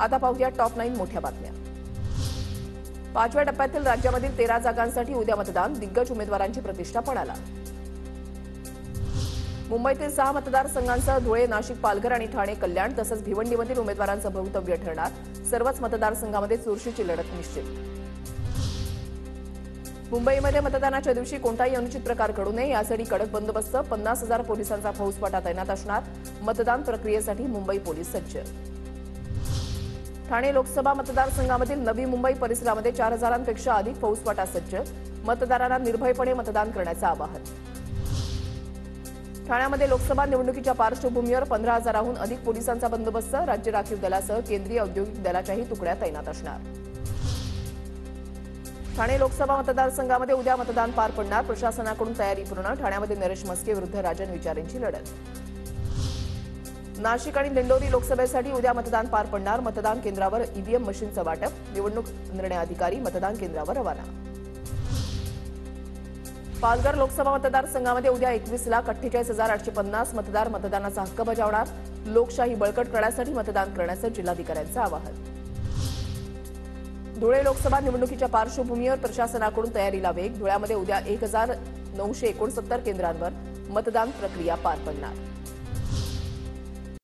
आता पाहूया टॉप 9 मोठ्या बातम्या। 5व्या टप्प्यातील राज्यामधील 13 जागांसाठी उद्या मतदान, दिग्गज उमेदवारांची प्रतिष्ठा पणाला। मुंबईतील 6 मतदारसंघांसह धुळे, नाशिक, पालघर आणि ठाणे, कल्याण तसंच भिवंडीमधील उमेदवारांचं भवितव्य ठरणार। सर्वच मतदारसंघांमध्ये चुरशीची लढत निश्चित। मुंबईमध्ये मतदानाच्या दिवशी कोणताही अनुचित प्रकार घडू नये यासाठी कडक बंदोबस्त, 50,000 पोलिसांचा फौजफाटा तैनात असणार। मतदान प्रक्रियेसाठी मुंबई पोलीस सज्ज। ठाणे लोकसभा मतदारसंघामधील नवी मुंबई परिसरामध्ये 4,000पेक्षा अधिक फौजफाटा सज्ज, मतदारांना निर्भयपणे मतदान करण्याचं आवाहन। ठाण्यामध्ये लोकसभा निवडणुकीच्या पार्श्वभूमीवर 15,000हून अधिक पोलिसांचा बंदोबस्त, राज्य राखीव दलासह केंद्रीय औद्योगिक दलाच्याही तुकड्या तैनात असणार। ठाणे लोकसभा मतदारसंघामध्ये उद्या मतदान पार पडणार, प्रशासनाकडून तयारी पूर्ण। ठाण्यामध्ये नरेश मस्के विरुद्ध राजन विचारेंची लढत। नाशिक आणि दिंडोरी लोकसभेसाठी उद्या मतदान पार पडणार, मतदान केंद्रावर ईव्हीएम मशीनचं वाटप, निवडणूक निर्णय अधिकारी मतदान केंद्रावर रवाना। पालघर लोकसभा मतदारसंघामध्ये उद्या 21,48,850 मतदार मतदानाचा हक्क बजावणार। लोकशाही बळकट करण्यासाठी मतदान करण्याचं जिल्हाधिकाऱ्यांचं आवाहन। धुळे लोकसभा निवडणुकीच्या पार्श्वभूमीवर प्रशासनाकडून तयारीला वेग, धुळ्यामध्ये उद्या 1,969 केंद्रांवर मतदान प्रक्रिया पार पडणार।